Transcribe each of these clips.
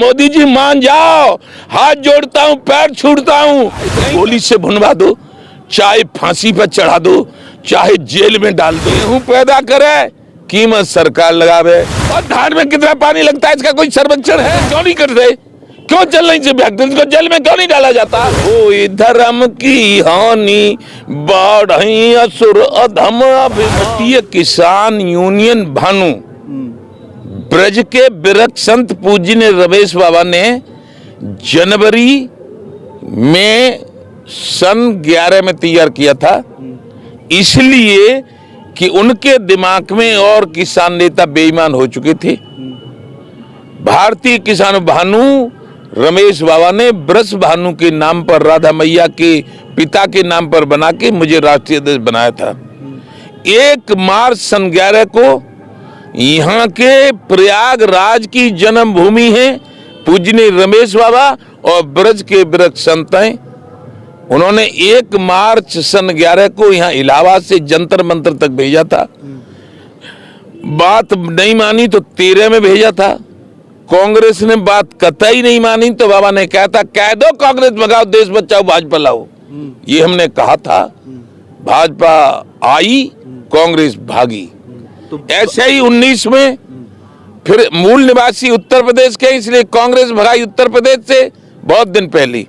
मोदी जी मान जाओ, हाथ जोड़ता हूं, पैर छूटता हूं। गोली से भुनवा दो, चाहे फांसी पर चढ़ा दो, चाहे जेल में डाल दो। गेहूं पैदा करे, कीमत सरकार लगावे। और धान में कितना पानी लगता है इसका कोई सर्वेक्षण है? क्यों नहीं करते? क्यों चल नहीं से इसको जेल में क्यों नहीं डाला जाता? ओ धर्म की हानि बढ़ई असुर अधम। भारतीय किसान यूनियन भानु ब्रज के विरक्त संत पूज्य रमेश बाबा ने जनवरी में सन 11 में तैयार किया था, इसलिए कि उनके दिमाग में और किसान नेता बेईमान हो चुके थे। भारतीय किसान भानु रमेश बाबा ने ब्रज भानु के नाम पर, राधा मैया के पिता के नाम पर बना के मुझे राष्ट्रीय अध्यक्ष बनाया था। 1 मार्च सन 11 को यहाँ के प्रयागराज की जन्मभूमि है पूजनीय रमेश बाबा और ब्रज के विरक्त संत हैं। उन्होंने 1 मार्च सन 11 को यहाँ इलाहाबाद से जंतर मंतर तक भेजा था। बात नहीं मानी तो 13 में भेजा था। कांग्रेस ने बात कतई नहीं मानी तो बाबा ने कहा था, कह दो कांग्रेस भगाओ, देश बचाओ, भाजपा लाओ। ये हमने कहा था। भाजपा आई, कांग्रेस भागी। तो ऐसे ही 19 में फिर मूल निवासी उत्तर प्रदेश के, इसलिए कांग्रेस भगाई उत्तर प्रदेश से बहुत दिन पहले।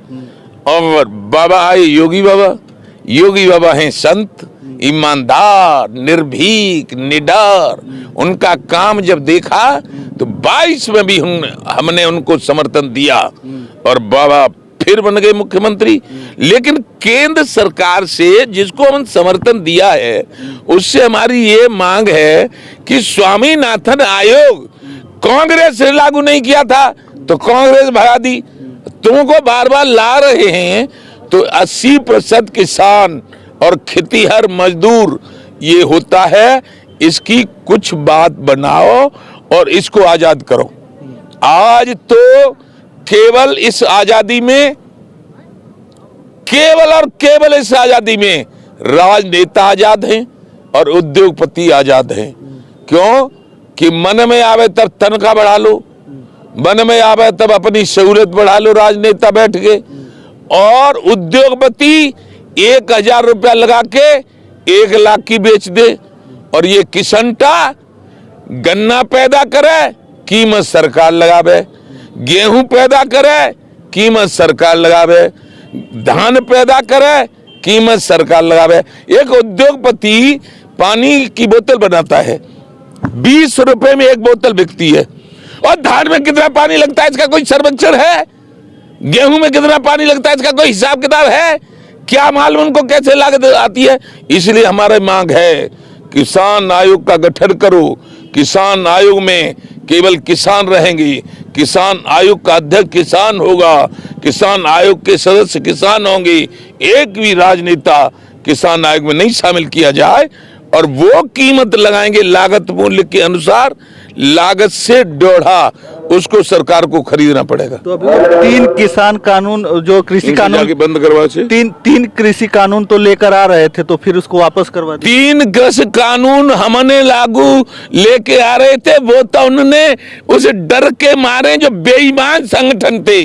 और बाबा आए योगी बाबा। योगी बाबा हैं संत, ईमानदार, निर्भीक, निडर। उनका काम जब देखा तो 22 में भी हमने उनको समर्थन दिया और बाबा फिर बन गए मुख्यमंत्री। लेकिन केंद्र सरकार से जिसको हम समर्थन दिया है, उससे हमारी ये मांग है कि स्वामीनाथन आयोग कांग्रेस ने लागू नहीं किया था तो कांग्रेस भगा दी। तुमको बार बार ला रहे हैं तो 80% किसान और खेतीहर मजदूर ये होता है, इसकी कुछ बात बनाओ और इसको आजाद करो। आज तो केवल इस आजादी में, केवल और केवल इस आजादी में राजनेता आजाद हैं और उद्योगपति आजाद हैं। क्यों? कि मन में आवे तब तनख्वाह बढ़ा लो, मन में आवे तब अपनी सहूलियत बढ़ा लो राजनेता बैठ के, और उद्योगपति 1000 रुपया लगा के 1 लाख की बेच दे। और ये किसनटा गन्ना पैदा करे, कीमत सरकार लगावे, गेहूं पैदा करे, कीमत सरकार लगावे, धान पैदा करे, कीमत सरकार लगावे। एक उद्योगपति पानी की बोतल बनाता है, 20 रुपए में 1 बोतल बिकती है। और धान में कितना पानी लगता है इसका कोई सर्वेक्षण है? गेहूं में कितना पानी लगता है इसका कोई हिसाब किताब है? क्या मालूम उनको कैसे लागत आती है? इसलिए हमारी मांग है, किसान आयोग का गठन करो। किसान आयोग में केवल किसान रहेंगे, किसान आयोग का अध्यक्ष किसान होगा, किसान आयोग के सदस्य किसान होंगे। एक भी राजनेता किसान आयोग में नहीं शामिल किया जाए और वो कीमत लगाएंगे लागत मूल्य के अनुसार। लागत से 1.5 उसको सरकार को खरीदना पड़ेगा। तो अभी 3 किसान कानून, जो कृषि कानून बंद करवा से 3 कृषि कानून तो लेकर आ रहे थे, तो फिर उसको वापस करवा दिया। 3 कृषि कानून हमने लागू लेके आ रहे थे, वो तो उन्होंने उस डर के मारे, जो बेईमान संगठन थे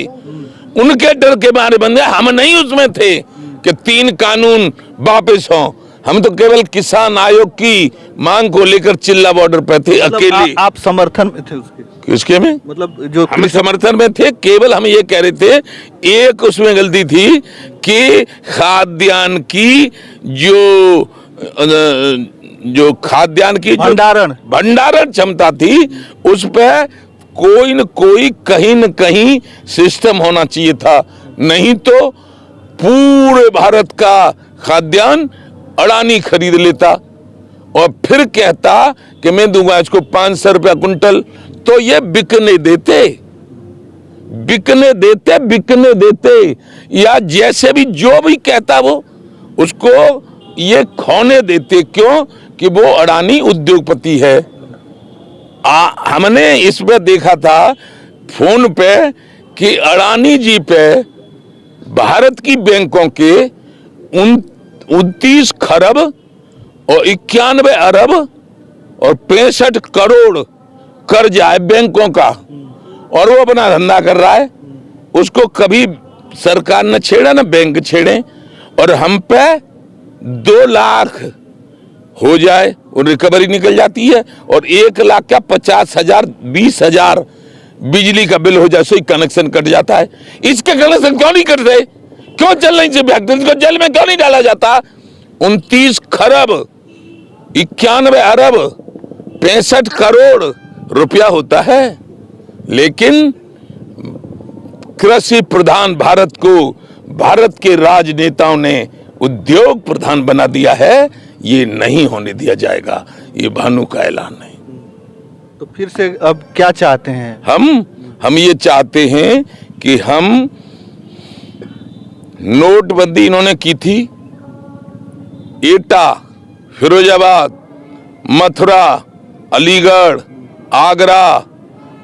उनके डर के मारे बंदे, हम नहीं उसमें थे कि 3 कानून वापस हों। हम तो केवल किसान आयोग की मांग को लेकर चिल्ला बॉर्डर पर थे, मतलब अकेले। आप समर्थन में थे उसके? किसके में? मतलब जो हम समर्थन में थे। केवल हम ये कह रहे थे, एक उसमें गलती थी कि खाद्यान्न की जो खाद्यान्न की भंडारण क्षमता थी, उस पर कोई न कोई कहीं न कहीं सिस्टम होना चाहिए था। नहीं तो पूरे भारत का खाद्यान्न अडानी खरीद लेता और फिर कहता कि मैं दूंगा इसको 500 रुपया कुंटल। तो ये बिकने देते, या जैसे भी जो भी कहता वो उसको ये खोने देते। क्यों? कि वो अडानी उद्योगपति है। हमने इस पे देखा था फोन पे कि अडानी जी पे भारत की बैंकों के 29 खरब और 91 अरब और 65 करोड़ कर्ज है बैंकों का। और वो अपना धंधा कर रहा है, उसको कभी सरकार न छेड़ा न बैंक छेड़े, और हम पे 2 लाख हो जाए वो रिकवरी निकल जाती है, और 1 लाख क्या 50,000 20,000 बिजली का बिल हो जाए, सो कनेक्शन कट जाता है। इसके कनेक्शन क्यों नहीं कट रहे? क्यों चल रही फैक्ट्री को जेल में क्यों नहीं डाला जाता? 29 खरब 91 अरब 65 करोड़ रुपया होता है, लेकिन कृषि प्रधान भारत को भारत के राजनेताओं ने उद्योग प्रधान बना दिया है। ये नहीं होने दिया जाएगा, ये भानु का ऐलान है। तो फिर से अब क्या चाहते हैं? हम ये चाहते हैं कि हम नोटबंदी इन्होंने की थी, एटा, फिरोजाबाद, मथुरा, अलीगढ़, आगरा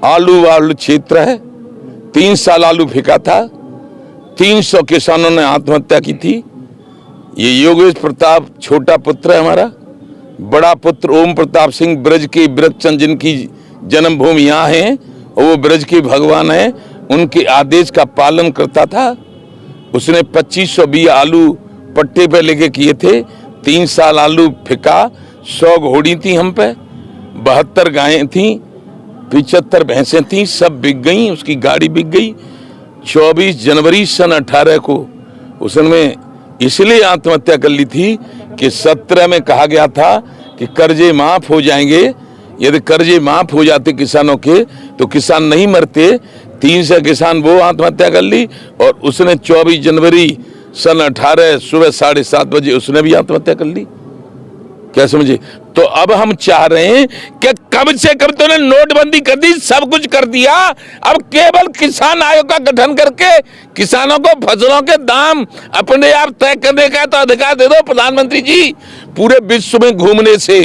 आलू वालू क्षेत्र है। 3 साल आलू फेंका था, 300 किसानों ने आत्महत्या की थी। ये योगेश प्रताप छोटा पुत्र है हमारा, बड़ा पुत्र ओम प्रताप सिंह ब्रज के ब्रजचंद जिनकी जन्मभूमि यहाँ है, वो ब्रज के भगवान है, उनके आदेश का पालन करता था। उसने 2500 बिया आलू पट्टे पे लेके किए थे। 3 साल आलू फेंका, 100 घोड़ी थी हम पे, 72 गायें थी, 75 भैंसें थी, सब बिक गई, उसकी गाड़ी बिक गई। 24 जनवरी सन 18 को उसने इसलिए आत्महत्या कर ली थी कि 17 में कहा गया था कि कर्जे माफ हो जाएंगे। यदि कर्जे माफ हो जाते किसानों के तो किसान नहीं मरते। 300 किसान वो आत्महत्या कर ली, और उसने 24 जनवरी सन 18 सुबह 7:30 बजे उसने भी आत्महत्या कर ली। क्या समझे? तो अब हम चाह रहे हैं कि कब से कब तूने नोटबंदी कर दी, सब कुछ कर दिया, अब केवल किसान आयोग का गठन करके किसानों को फसलों के दाम अपने आप तय करने का तो अधिकार दे दो। प्रधानमंत्री जी, पूरे विश्व में घूमने से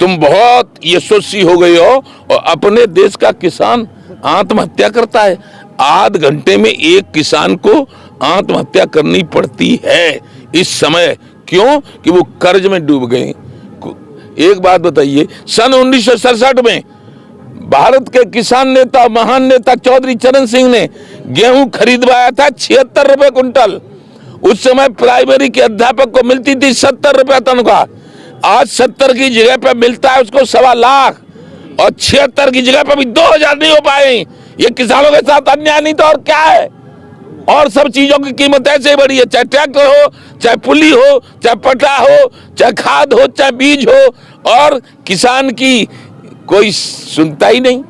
तुम बहुत यशस्वी हो गए हो, और अपने देश का किसान आत्महत्या करता है। आध घंटे में एक किसान को आत्महत्या करनी पड़ती है इस समय। क्यों? कि वो कर्ज में डूब गए। एक बात बताइए, सन 1967 में भारत के किसान नेता, महान नेता चौधरी चरण सिंह ने गेहूं खरीदवाया था 76 रुपए कुंटल। उस समय प्राइमरी के अध्यापक को मिलती थी 70 रुपया तनख्वाह। आज 70 की जगह पे मिलता है उसको 1.25 लाख, और 76 की जगह पे भी 2000 नहीं हो पाए। ये किसानों के साथ अन्याय नहीं तो और क्या है? और सब चीजों की कीमत ऐसे ही बढ़ी है, चाहे ट्रैक्टर हो, चाहे पुली हो, चाहे पटा हो, चाहे खाद हो, चाहे बीज हो, और किसान की कोई सुनता ही नहीं।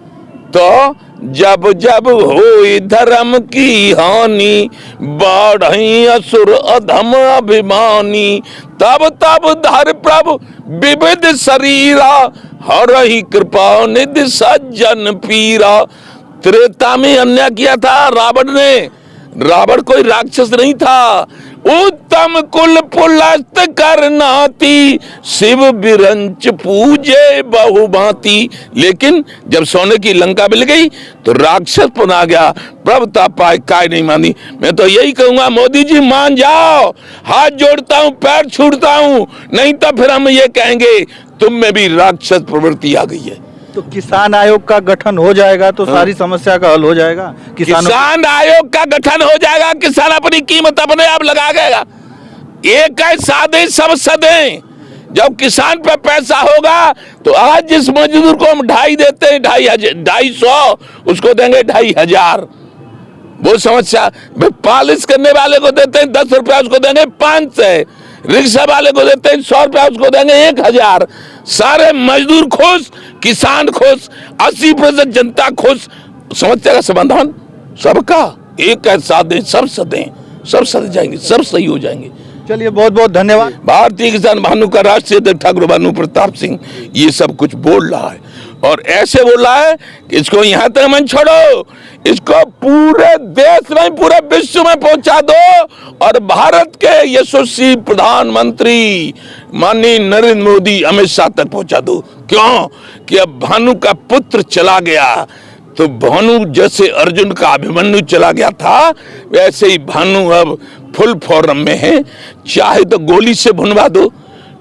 तो जब जब हो धर्म की हानि, बढ़ई असुर अधम अभिमानी, तब तब धर प्रभु विविध शरीरा, हरहि कृपा निधि सज्जन पीरा। त्रेता में अन्याय किया था रावण ने। रावण कोई राक्षस नहीं था, उत्तम कुल पुलस्त करनाती, शिव बिरंच पूजे बहुभांति। लेकिन जब सोने की लंका मिल गई तो राक्षस पुन आ गया, प्रभुता पाए काय नहीं मानी। मैं तो यही कहूंगा, मोदी जी मान जाओ, हाथ जोड़ता हूं, पैर छूटता हूं, नहीं तो फिर हम ये कहेंगे तुम में भी राक्षस प्रवृत्ति आ गई है। तो किसान आयोग का गठन हो जाएगा तो सारी समस्या का हल हो जाएगा। किसान आयोग का गठन हो जाएगा, किसान अपनी कीमत अपने आप लगाएगा। एक है साधे सब सदे। जब किसान पे पैसा होगा तो आज जिस मजदूर को हम 2.5 देते हैं, 250, उसको देंगे 2,500। वो समस्या पालिश करने वाले को देते हैं 10 रुपया, उसको देंगे 500। रिक्शा वाले को देते हैं 100 रुपया, उसको देंगे 1000। सारे मजदूर खुश, किसान खुश, 80% जनता खुश। समस्या का समाधान सबका एक है साधे सब सदे, सब सद जाएंगे, सब सही हो जाएंगे। चलिए, बहुत बहुत धन्यवाद। भारतीय किसान भानु का राष्ट्रीय अध्यक्ष ठाकुर भानु प्रताप सिंह ये सब कुछ बोल रहा है, और ऐसे बोल रहा है कि इसको यहाँ तक मन छोड़ो, इसको पूरे देश में, पूरे विश्व में पहुंचा दो, और भारत के यशस्वी प्रधानमंत्री माननीय नरेंद्र मोदी, अमित शाह तक पहुंचा दो। क्यों? कि अब भानु का पुत्र चला गया, तो भानु जैसे अर्जुन का अभिमन्यु चला गया था, वैसे ही भानु अब फुल फॉर्म में है। चाहे तो गोली से भुनवा दो,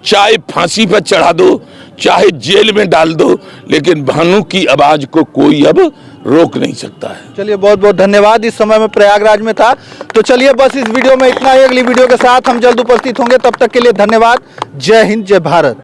चाहे फांसी पर चढ़ा दो, चाहे जेल में डाल दो, लेकिन भानु की आवाज को कोई अब रोक नहीं सकता है। चलिए बहुत बहुत धन्यवाद। इस समय में प्रयागराज में था। तो चलिए बस इस वीडियो में इतना ही। अगली वीडियो के साथ हम जल्द उपस्थित होंगे। तब तक के लिए धन्यवाद। जय हिंद, जय भारत।